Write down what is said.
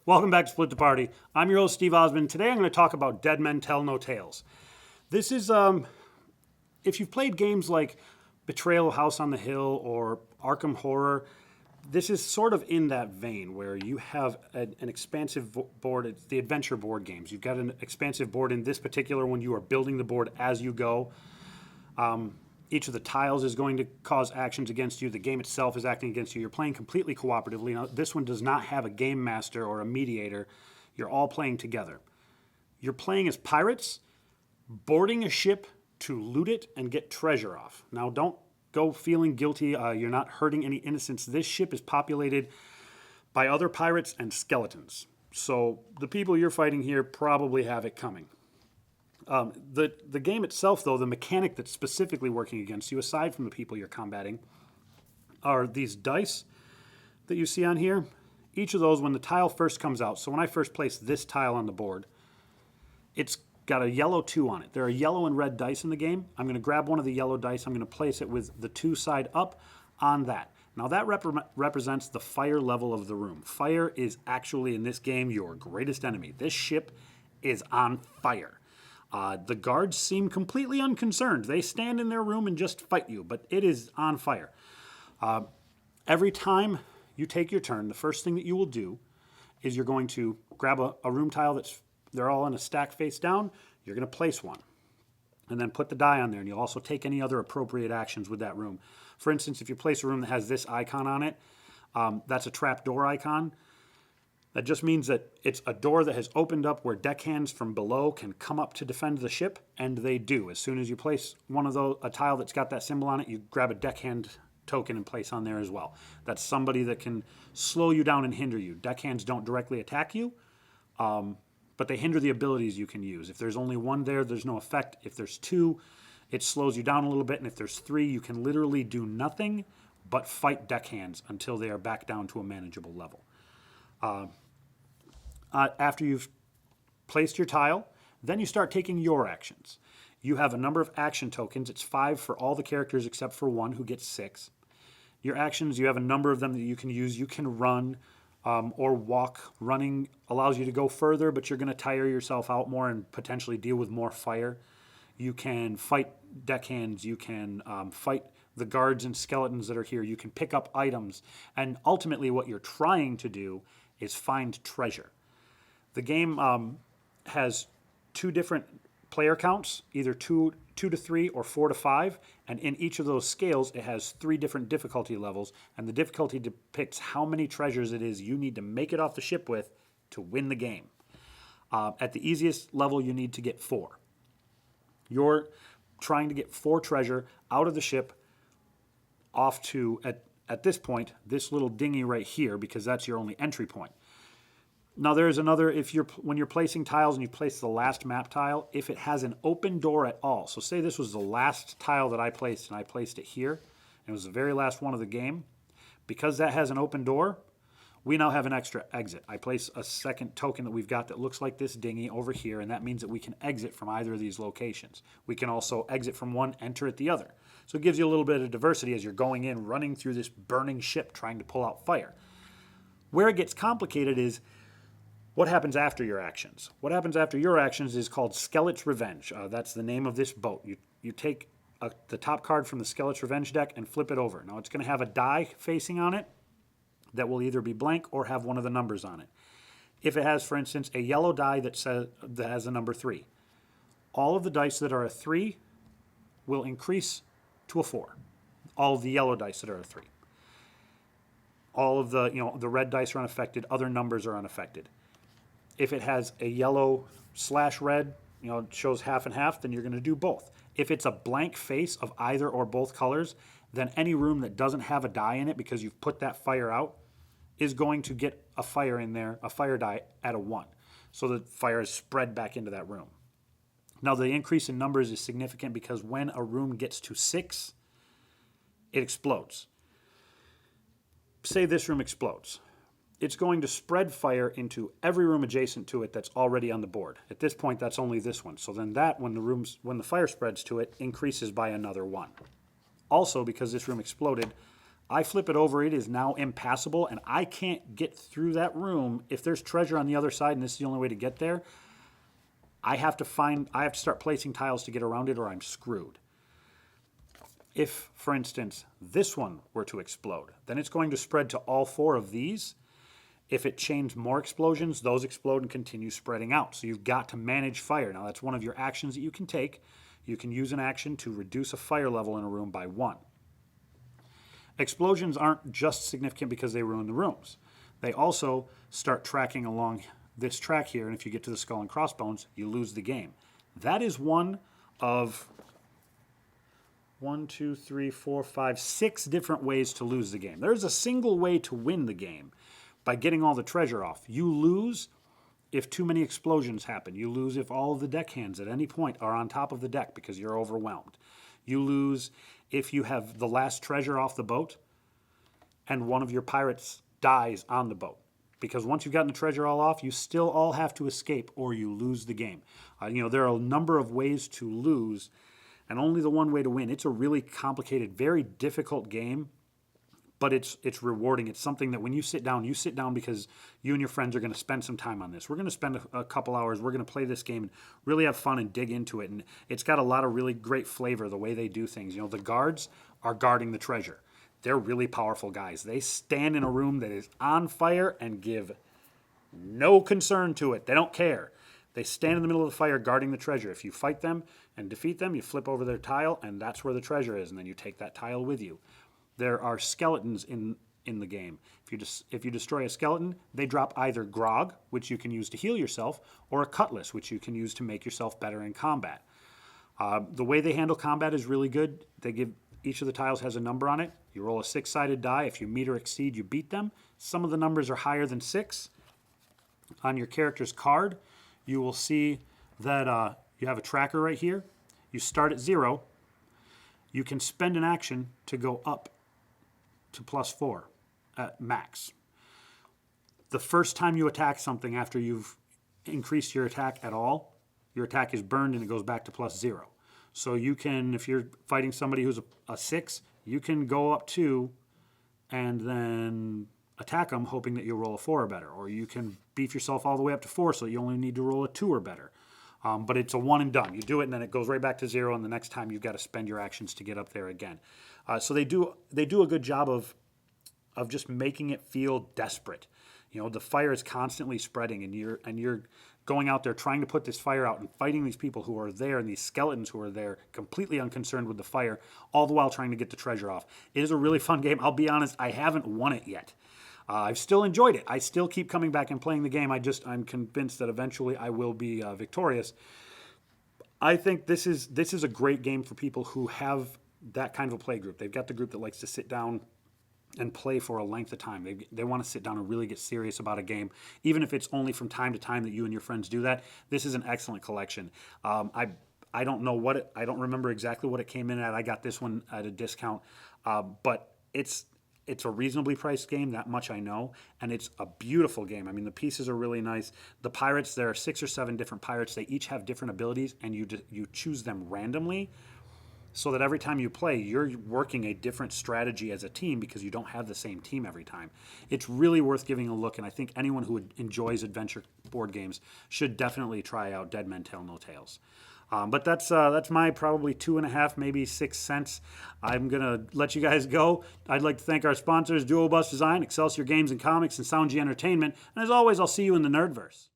Welcome back to Split the Party. I'm your host, Steve Osmond. Today I'm going to talk about Dead Men Tell No Tales. This is, if you've played games like Betrayal House on the Hill or Arkham Horror, this is sort of in that vein where you have an expansive board. It's the adventure board games. You've got an expansive board. In this particular one, you are building the board as you go. Each of the tiles is going to cause actions against you. The game itself is acting against you. You're playing completely cooperatively. Now, this one does not have a game master or a mediator. You're all playing together. You're playing as pirates, boarding a ship to loot it and get treasure off. Now, don't go feeling guilty. You're not hurting any innocents. This ship is populated by other pirates and skeletons. So the people you're fighting here probably have it coming. The game itself, though, the mechanic that's specifically working against you, aside from the people you're combating, are these dice that you see on here. Each of those, when the tile first comes out, so when I first place this tile on the board, it's got a yellow 2 on it. There are yellow and red dice in the game. I'm going to grab one of the yellow dice. I'm going to place it with the 2 side up on that. Now that represents the fire level of the room. Fire is actually, in this game, your greatest enemy. This ship is on fire. The guards seem completely unconcerned. They stand in their room and just fight you, but it is on fire. Every time you take your turn, the first thing that you will do is you're going to grab a room tile they're all in a stack face down. You're going to place one and then put the die on there, and you'll also take any other appropriate actions with that room. For instance, if you place a room that has this icon on it, that's a trapdoor icon. That just means that it's a door that has opened up where deckhands from below can come up to defend the ship, and they do. As soon as you place a tile that's got that symbol on it, you grab a deckhand token and place on there as well. That's somebody that can slow you down and hinder you. Deckhands don't directly attack you, but they hinder the abilities you can use. If there's only one there, there's no effect. If there's 2, it slows you down a little bit, and if there's 3, you can literally do nothing but fight deckhands until they are back down to a manageable level. After you've placed your tile, then you start taking your actions. You have a number of action tokens. It's 5 for all the characters except for 1 who gets 6. Your actions, you have a number of them that you can use. You can run or walk. Running allows you to go further, but you're going to tire yourself out more and potentially deal with more fire. You can fight deckhands. You can fight the guards and skeletons that are here. You can pick up items. And ultimately what you're trying to do is find treasure. The game has 2 different player counts, either 2 to 3 or 4 to 5, and in each of those scales it has 3 different difficulty levels, and the difficulty depicts how many treasures it is you need to make it off the ship with to win the game. At the easiest level you need to get 4. You're trying to get 4 treasure out of the ship off to, at this point, this little dinghy right here, because that's your only entry point. Now there's another, when you're placing tiles and you place the last map tile, if it has an open door at all, so say this was the last tile that I placed and I placed it here, and it was the very last one of the game, because that has an open door, we now have an extra exit. I place a second token that we've got that looks like this dinghy over here, and that means that we can exit from either of these locations. We can also exit from one, enter at the other. So it gives you a little bit of diversity as you're going in, running through this burning ship, trying to pull out fire. Where it gets complicated is what happens after your actions? What happens after your actions is called Skelit's Revenge. That's the name of this boat. You take the top card from the Skelit's Revenge deck and flip it over. Now it's going to have a die facing on it that will either be blank or have one of the numbers on it. If it has, for instance, a yellow die that has a number 3, all of the dice that are a 3 will increase to a 4. All of the yellow dice that are a 3. All of the red dice are unaffected. Other numbers are unaffected. If it has a yellow/red, it shows half and half, then you're going to do both. If it's a blank face of either or both colors, then any room that doesn't have a die in it because you've put that fire out is going to get a fire in there, a fire die at a 1. So the fire is spread back into that room. Now the increase in numbers is significant because when a room gets to 6, it explodes. Say this room explodes. It's going to spread fire into every room adjacent to it that's already on the board. At this point, that's only this one. So then that, when the fire spreads to it, increases by another 1. Also, because this room exploded, I flip it over, it is now impassable, and I can't get through that room. If there's treasure on the other side and this is the only way to get there, I have to start placing tiles to get around it or I'm screwed. If, for instance, this one were to explode, then it's going to spread to all 4 of these. If it chains more explosions, those explode and continue spreading out. So you've got to manage fire. Now that's one of your actions that you can take. You can use an action to reduce a fire level in a room by 1. Explosions aren't just significant because they ruin the rooms. They also start tracking along this track here, and if you get to the skull and crossbones, you lose the game. That is one of 6 different ways to lose the game. There's a single way to win the game by getting all the treasure off. You lose if too many explosions happen. You lose if all of the deck hands at any point are on top of the deck because you're overwhelmed. You lose if you have the last treasure off the boat and one of your pirates dies on the boat. Because once you've gotten the treasure all off, you still all have to escape or you lose the game. There are a number of ways to lose and only the one way to win. It's a really complicated, very difficult game, but it's rewarding. It's something that when you sit down because you and your friends are going to spend some time on this. We're going to spend a couple hours. We're going to play this game and really have fun and dig into it. And it's got a lot of really great flavor, the way they do things. The guards are guarding the treasure. They're really powerful guys. They stand in a room that is on fire and give no concern to it. They don't care. They stand in the middle of the fire guarding the treasure. If you fight them and defeat them, you flip over their tile, and that's where the treasure is, and then you take that tile with you. There are skeletons in the game. If you destroy a skeleton, they drop either grog, which you can use to heal yourself, or a cutlass, which you can use to make yourself better in combat. The way they handle combat is really good. Each of the tiles has a number on it. You roll a 6-sided die. If you meet or exceed, you beat them. Some of the numbers are higher than 6. On your character's card, you will see that you have a tracker right here. You start at 0. You can spend an action to go up to +4 at max. The first time you attack something after you've increased your attack at all, your attack is burned and it goes back to +0. So you can, if you're fighting somebody who's a 6, you can go up 2 and then attack them hoping that you'll roll a 4 or better. Or you can beef yourself all the way up to 4 so you only need to roll a 2 or better. But it's a one and done. You do it and then it goes right back to 0, and the next time you've got to spend your actions to get up there again. So they do a good job of just making it feel desperate. The fire is constantly spreading, and you're going out there trying to put this fire out and fighting these people who are there and these skeletons who are there completely unconcerned with the fire, all the while trying to get the treasure off. It is a really fun game. I'll be honest, I haven't won it yet. I've still enjoyed it. I still keep coming back and playing the game. I'm convinced that eventually I will be victorious. I think this is a great game for people who have that kind of a play group. They've got the group that likes to sit down and play for a length of time. They want to sit down and really get serious about a game, even if it's only from time to time that you and your friends do that. This is an excellent collection. I don't know I don't remember exactly what it came in at. I got this one at a discount, but it's a reasonably priced game, that much I know, and it's a beautiful game. I mean, the pieces are really nice. The pirates, there are 6 or 7 different pirates. They each have different abilities, and you choose them randomly, so that every time you play, you're working a different strategy as a team because you don't have the same team every time. It's really worth giving a look, and I think anyone who enjoys adventure board games should definitely try out Dead Men Tell No Tales. But that's my probably 2.5, maybe 6 cents. I'm going to let you guys go. I'd like to thank our sponsors, Duo Bus Design, Excelsior Games and Comics, and Sound G Entertainment. And as always, I'll see you in the Nerdverse.